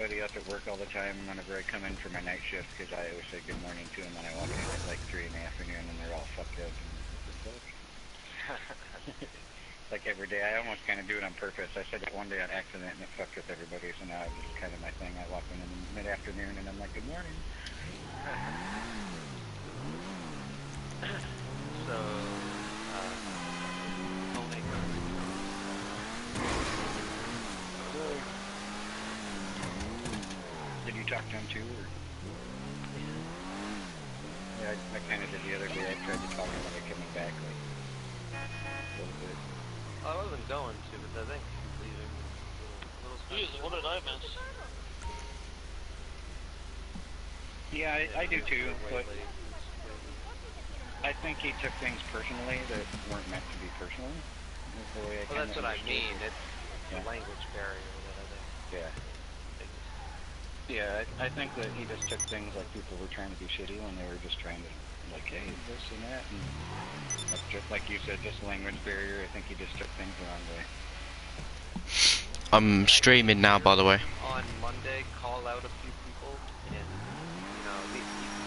everybody up at work all the time whenever I come in for my night shift because I always say good morning to them when I walk in at like 3 in the afternoon and they're all fucked up. Like every day, I almost kind of do it on purpose. I said it one day on accident and it fucked with everybody, so now it's just kind of my thing. I walk in the mid-afternoon and I'm like, good morning. So, did you talk to him too? Or? Yeah, I kind of did the other day. I tried to talk to him about coming back, like, a little bit. I wasn't going to, but I think he's leaving. Jeez, what did I miss? Yeah, I do too, but I think he took things personally that weren't meant to be personal. Well, that's what I mean. It's the language barrier that I think. Yeah. Yeah, I think that he just took things like people were trying to be shitty when they were just trying to, like, hey, this and that, and like you said, just language barrier. I think he just took things the wrong way. I'm streaming now, by the way. On Monday, call out a few people, and, you know, he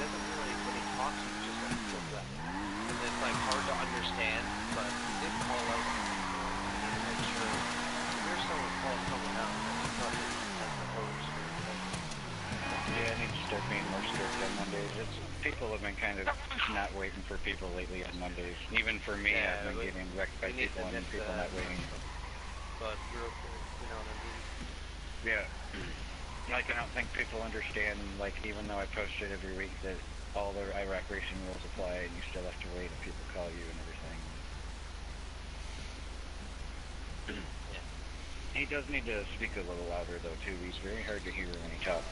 doesn't really, when he talks, he's just like, what's that? And it's, like, hard to understand, but he did call out people, and he made sure, if there's someone call someone out, that's not as opposed to, yeah, I need to start being more strict on Mondays. People have been kind of not waiting for people lately on Mondays. Even for me, yeah, I've been getting wrecked by people and people not waiting. But real quick, you know what I mean? Yeah. Like, I don't think people understand, like, even though I post it every week, that all the Iraq racing rules apply and you still have to wait if people call you and everything. Yeah. He does need to speak a little louder, though, too. He's very hard to hear when he talks.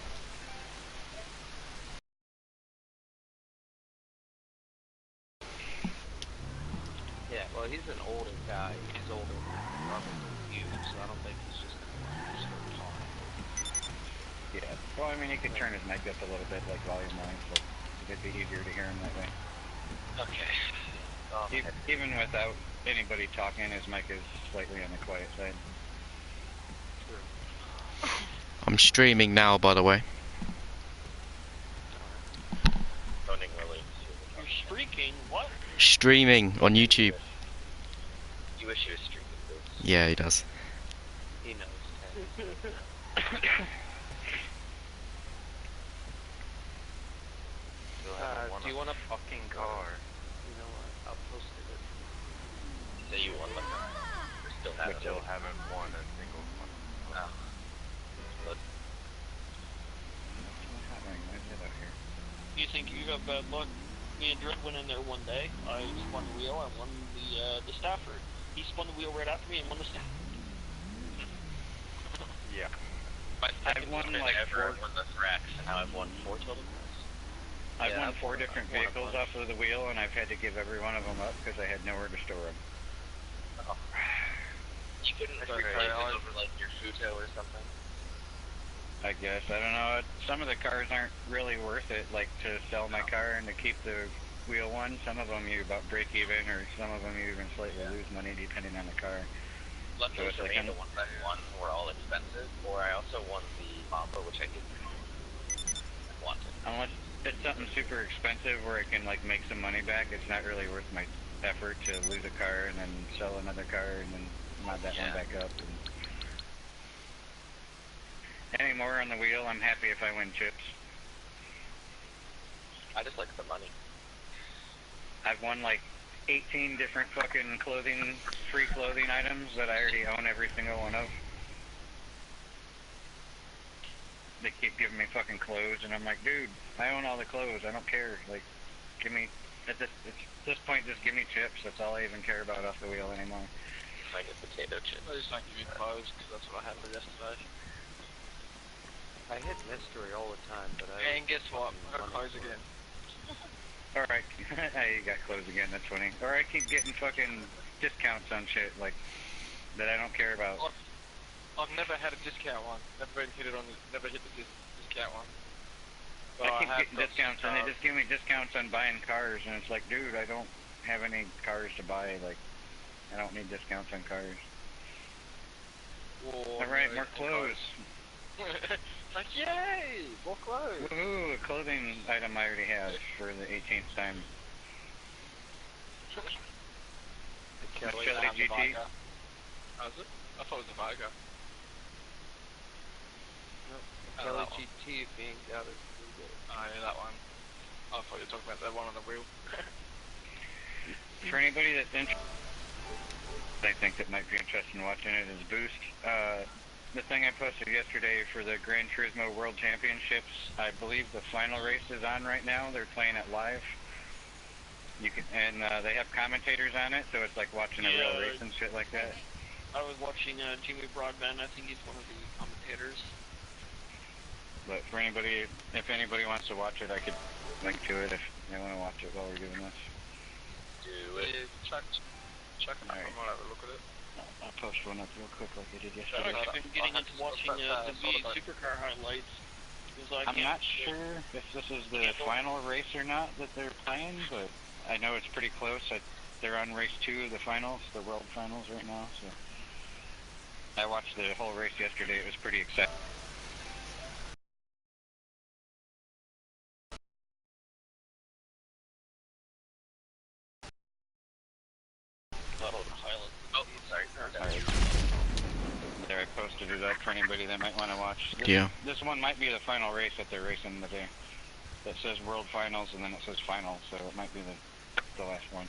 Yeah, well, he's an older guy. He's older than probably you, so I don't think he's just gonna start talking. Yeah. Well, I mean, he could turn his mic up a little bit, like volume-wise, so it'd be easier to hear him that way. Okay. Even without anybody talking, his mic is slightly on the quiet side. True. I'm streaming now, by the way. You're streaking? What? Streaming on YouTube. You wish you were streaming this. Yeah, he does. He knows. Do you want a fucking car? You know what? I'll post it. Say you want like a... Still haven't won a single one. No. But... You think you got bad luck? Me and Dread went in there one day. I spun the wheel and won the Stafford. He spun the wheel right after me and won the Stafford. Yeah. I've won like ever won the Thrax, and now I've won 4 total cars. I've won 4 different vehicles off of the wheel, and I've had to give every one of them up because I had nowhere to store them. Oh. You couldn't replace it over like your Futo or something? I guess. I don't know. Some of the cars aren't really worth it, like to sell my car and to keep the wheel one. Some of them you about break even, or some of them you even slightly lose money depending on the car. Luckily for me, the ones I won were all expensive, or I also won the Mamba, which I didn't want it. Unless it's something super expensive where I can like make some money back, it's not really worth my effort to lose a car and then sell another car and then mod that one back up. And any more on the wheel, I'm happy if I win chips. I just like the money. I've won like 18 different fucking free clothing items that I already own every single one of. They keep giving me fucking clothes, and I'm like, dude, I own all the clothes. I don't care. Like, give me, at this point, just give me chips. That's all I even care about off the wheel anymore. I get potato chips. I just not give you clothes because that's what I had for yesterday. I hit mystery all the time, but And guess what? I got clothes again. Alright, you got clothes again, that's funny. Or I keep getting fucking discounts on shit, like, that I don't care about. I've never had a discount one. Never hit the discount one. But I keep getting discounts, and they just give me discounts on buying cars, and it's like, dude, I don't have any cars to buy, like, I don't need discounts on cars. Alright, more clothes. Thank Woohoo! A clothing item I already have for the 18th time. The Kelly Kelly and the GT. Vaga. How's it? I thought it was a Vaga. No, the Oh, Kelly that one. GT being the other. Oh yeah, that one. I thought you were talking about the one on the wheel. For anybody that's interested, I think that might be interested in watching it is Boost. The thing I posted yesterday for the Gran Turismo World Championships, I believe the final race is on right now. They're playing it live. You can, and they have commentators on it, so it's like watching a real race and shit like that. I was watching Jimmy Broadbent. I think he's one of the commentators. But for anybody, if anybody wants to watch it, I could link to it if they want to watch it while we're doing this. Do it. Yeah, chuck it up. I might have a look at it. I'll post one up real quick like I did I've yesterday. been getting into watching the V Supercar highlights. I'm not sure if this is the final race or not that they're playing, but I know it's pretty close. They're on race 2 of the finals, the world finals right now, so I watched the whole race yesterday. It was pretty exciting. Oh, sorry. There, I posted it up for anybody that might want to watch. This one might be the final race that they're racing today. That says World Finals and then it says Final, so it might be the last one.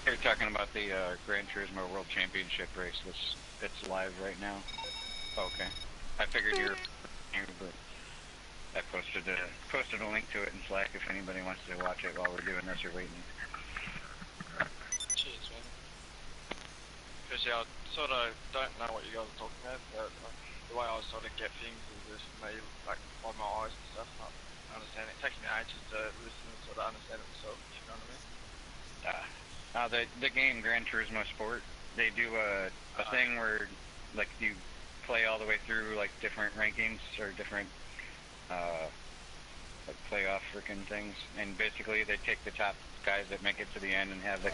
You're talking about the Gran Turismo World Championship race. It's live right now. Okay. I figured you were here, but I posted a link to it in Slack if anybody wants to watch it while we're doing this or waiting. Cheers, man. Because yeah, I sort of don't know what you guys are talking about, but the way I sort of get things is just me, like, on my eyes and stuff, not understand it. It takes me ages to listen and sort of understand it myself, if you know what I mean? The game Gran Turismo Sport, they do a thing where like you play all the way through like different rankings or different like playoff freaking things, and basically they take the top guys that make it to the end and have the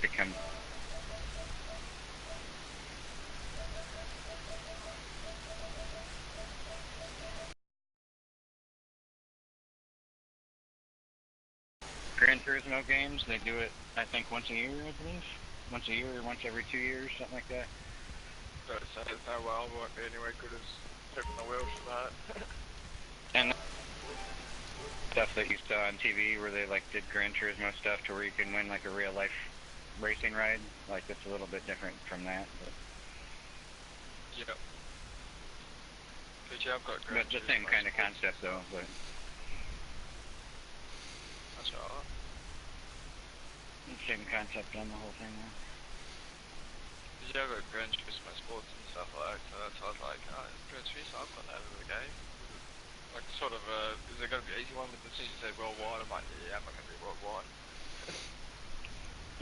become. Gran Turismo games, they do it, I think, once a year, I believe. Once a year or once every 2 years, something like that. So there's no way I won't be anywhere good as tipping the wheels for that. And stuff that you saw on TV where they like did Gran Turismo stuff to where you can win like a real life racing ride, like it's a little bit different from that. But Yep. But yeah, I've got Gran but the same Turismo kind of Sports concept though, but That's alright. same concept on the whole thing though. Yeah, I've got Gran Turismo Sports and stuff like that, so that's why I was like, oh, Gran Turismo, I've got that in the game. Like, sort of, is there going to be an easy one with the thing that said worldwide? I'm like, yeah, I'm not going to be worldwide.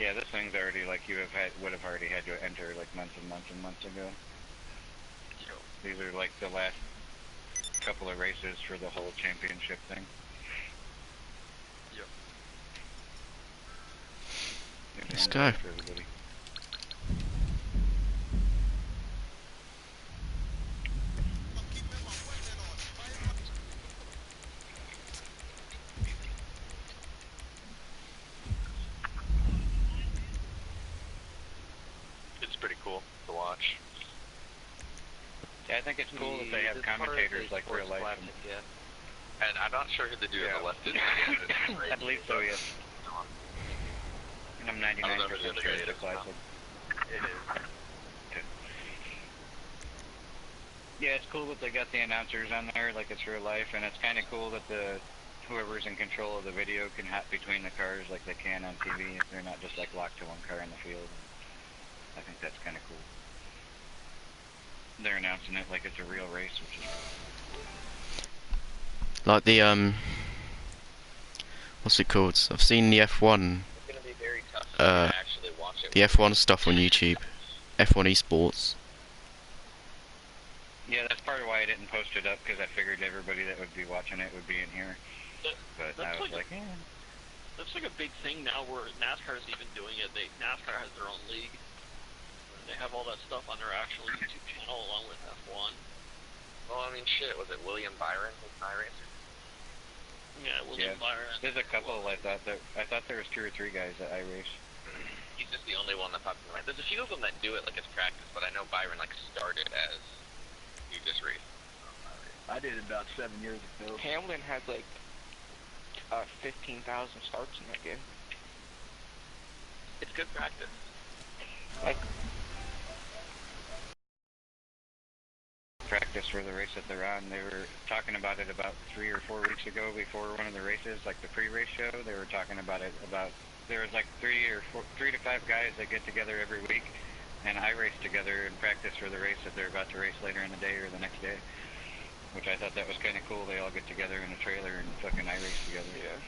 Yeah, this thing's already like you would have already had to enter like months and months and months ago. Yo. These are like the last couple of races for the whole championship thing. Yep. Let's go. For everybody. It's pretty cool to watch. Yeah, I think it's cool that they have commentators like real life. And I'm not sure who the dude on the left is. I believe so, yes. And I'm 99% sure it's a classic. It is. Yeah, it's cool that they got the announcers on there like it's real life, and it's kind of cool that whoever's in control of the video can hop between the cars like they can on TV. They're not just like locked to one car in the field. I think that's kind of cool. They're announcing it like it's a real race, which is Like the what's it called? I've seen the F1, It's gonna be very tough to actually watch it. the F1 stuff on YouTube. F1 esports. Yeah, that's part of why I didn't post it up, because I figured everybody that would be watching it would be in here. But I was like, yeah. That's like a big thing now where NASCAR is even doing it. NASCAR has their own league. They have all that stuff on their actual YouTube channel along with F1. Well, I mean, shit, was it William Byron with iRacer? Yeah, William Byron. There's a couple I thought there was 2 or 3 guys that I race. He's just the only one that pops in mind. There's a few of them that do it like as practice, but I know Byron like started as you just race. I did it about 7 years ago. Hamlin had like 15,000 starts in that game. It's good practice. Like Practice for the race that they're on. They were talking about it about 3 or 4 weeks ago before one of the races, like the pre-race show. They were talking about it there was like 3 to 5 guys that get together every week, and I race together and practice for the race that they're about to race later in the day or the next day. Which I thought that was kind of cool. They all get together in a trailer and fucking iRace together. Yeah.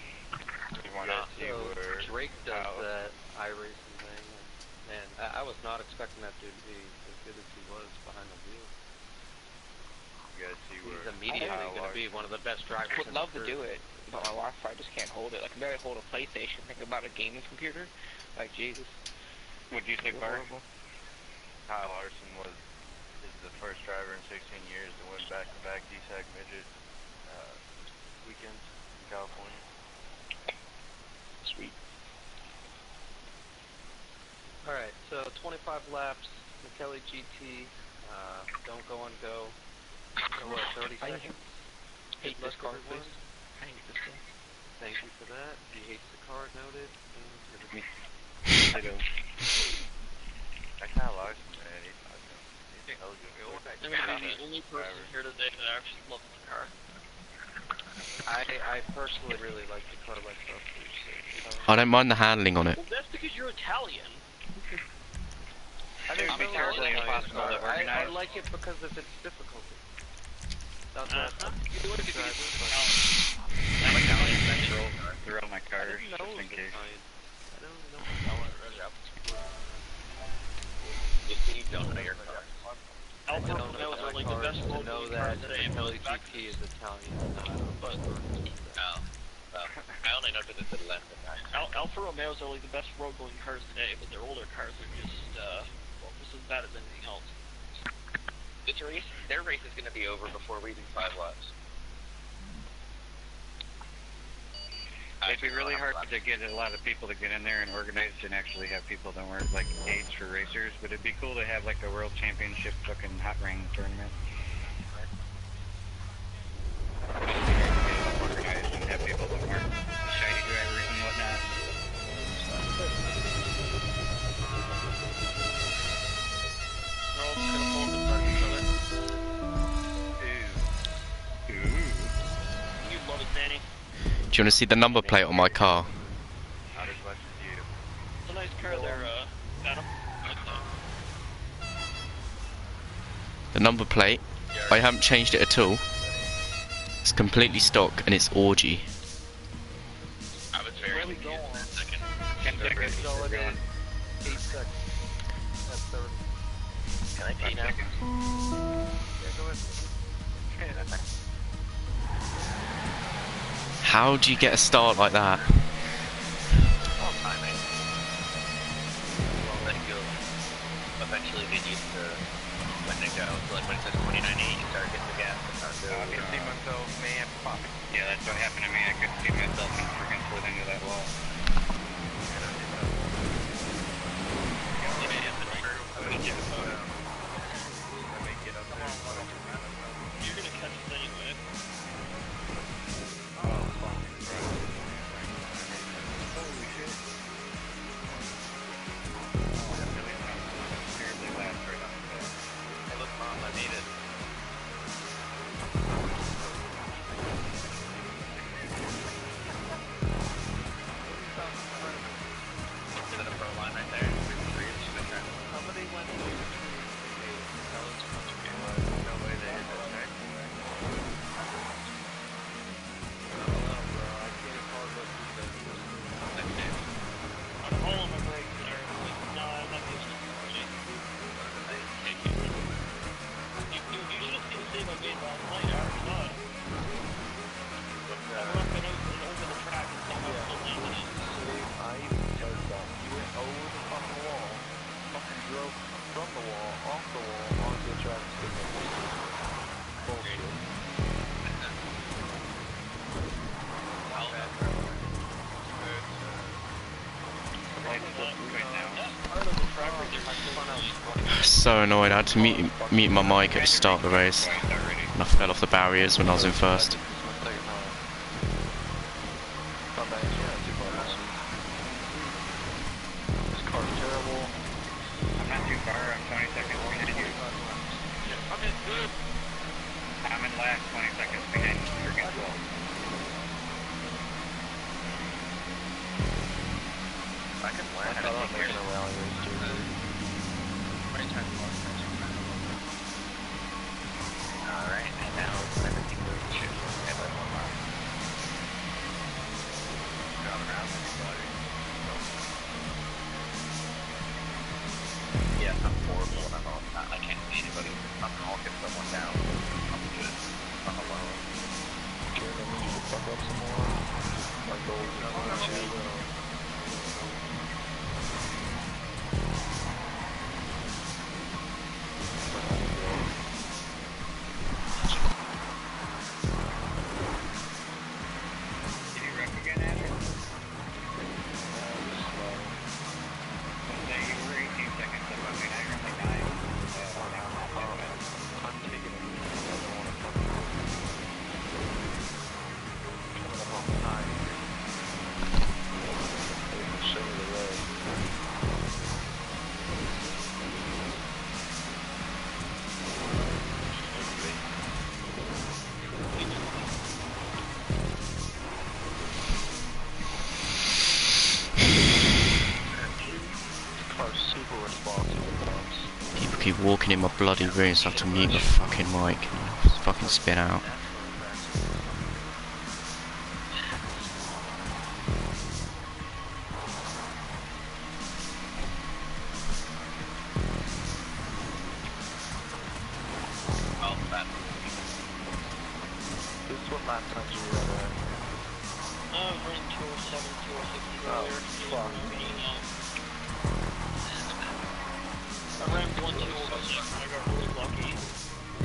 You want to see where Drake does that iRacing thing, and I was not expecting that dude to be as good as he was behind the wheel. You gotta see where He's immediately going to be one of the best drivers. I would love to do it, but my Wi-Fi just can't hold it. I can barely hold a PlayStation. Think about a gaming computer. Like Jesus. What'd you say, Bart? Kyle Larson is the first driver in 16 years to win back-to-back DSAC midget weekends in California. Sweet. Alright, so 25 laps, McKelly GT, don't go on go. So what, 30 seconds? Hate this car, please. I hate this car. Thank you for that. He hates the car, noted. That Kyle Larson, man, he's hella good. I'm gonna be the only person here today that actually loves the car. I personally really like the car myself. I don't mind the handling on it. Well, that's because you're Italian. I think I'll be terribly impossible to I organize. like it because of its difficulty. Not Uh-huh. that You want to be driver, I'm Italian central throughout my but I cars, didn't know just in it was case. Italian. I don't know. you see, you don't know your car. Alfa I don't know Romeos are my like the cars best to road know going that cars today. McKelly Back GT is Italian. But No. I only know because it's a left guy. Alfa Romeos are like the best road going cars today, but their older cars are just almost as bad as anything else. Their race is going to be over before we do 5 laps. It'd be really hard to get a lot of people to get in there and organize and actually have people that weren't like aids for racers, but it'd be cool to have like a world championship fucking hot ring tournament. Organized and have people that weren't shiny drivers and whatnot. They're all just gonna pull up inside each other. Ooh. You'd love it, Danny. Do you want to see the number plate on my car? Not as much as you. It's a nice car there, Adam. Like that. The number plate, I haven't changed it at all. It's completely stock and it's orgy. I was very Where we confused going? for a second. 10 seconds. that's all it We're is. going. 8 seconds. That's 30. Can I pee now? Yeah, go ahead. How do you get a start like that? All timing. Well, then you'll eventually get used to when they go. So like when it says 29.8, you start getting the gas. I can see myself, man, popping. Yeah, that's what happened to me. I couldn't see myself and freaking slid into that wall. You're gonna catch us anyway. Hey, look, Mom, I made it. track or they're still So annoyed. I had to mute my mic at the start of the race, and I fell off the barriers when I was in first. This car's terrible. I'm not too far, I'm 20 seconds behind you. Okay, good. I'm in last, 20 seconds behind freaking 12. I can learn how to take care of a rally race too. Alright, and now everything goes to shit. Everyone lost. Drive around everybody. Yeah, I'm horrible when I'm on. I can't see anybody. I'll get someone down. I'm good. I'm alone. Okay, then we need to fuck up some more. My goal is to Did you wreck again, Andrew? You were 18 seconds above me, now you're only 9. I'm taking it. I don't want to fucking coming up on time. Show me the road. Car's super responsive with bumps. People keep walking in my bloody room, so I have to mute my fucking mic and fucking spin out. Well, that's This is what lap times you were at. I was running 207, 206 Oh, earlier. fuck. I ran 1206, I got really lucky.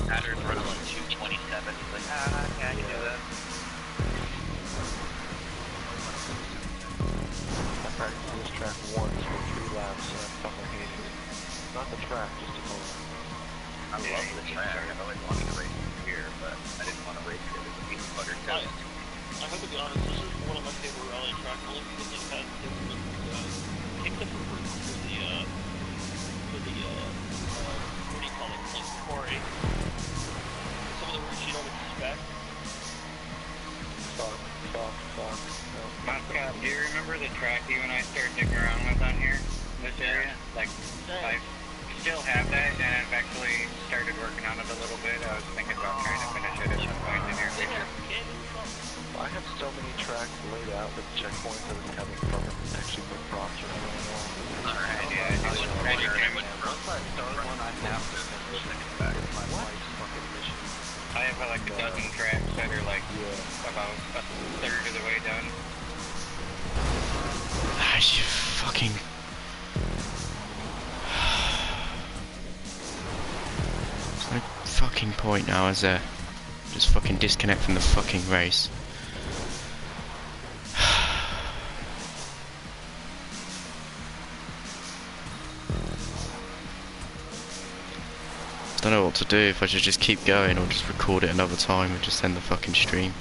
Patterns running like 227. He's like, yeah, I can do that. I practiced this track once for 3 laps and I fucking hated it. Not the track, just the whole. I love the track. I've always wanted to race here, but I didn't want to race it as a piece of butter toast. I have to be honest, this is one of my favorite rally tracks, only because they've had different, except for what do you call it, like quarry. Some of the routes you don't expect. Fuck. No. Moscow, do you remember the track you and I started digging around with on here? This area? Like, I still have that, and I've actually started working on it a little bit. I was thinking about trying to finish it at some point in the near future. I have so many tracks laid out with checkpoints that I haven't fucking actually put props or anything on. Alright, yeah, I just ready to I have like a dozen tracks that are like about a third of the way done. Ah, you fucking... There's no fucking point now, is there? Just fucking disconnect from the fucking race. I don't know what to do, if I should just keep going or just record it another time and just end the fucking stream.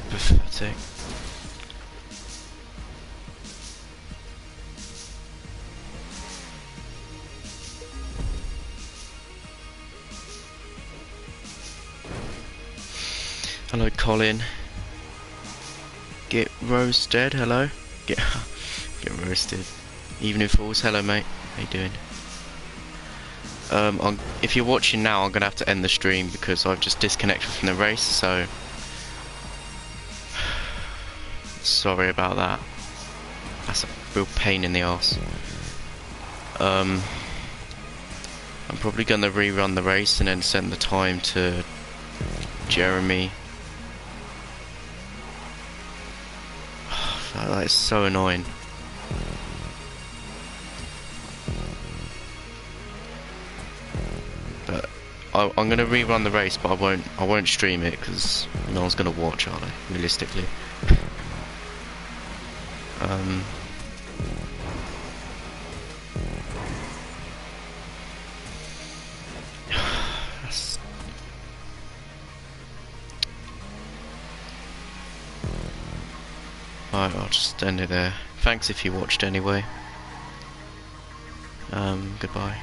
Pathetic. Hello, Colin. Get roasted. Hello. Get roasted. Evening Falls. Hello, mate. How you doing? If you're watching now, I'm gonna have to end the stream because I've just disconnected from the race. So sorry about that. That's a real pain in the arse. I'm probably gonna rerun the race and then send the time to Jeremy. That is so annoying. But I'm gonna rerun the race, but I won't stream it because no one's gonna watch, are they? Realistically. Alright, I'll just end it there. Thanks if you watched anyway. Goodbye.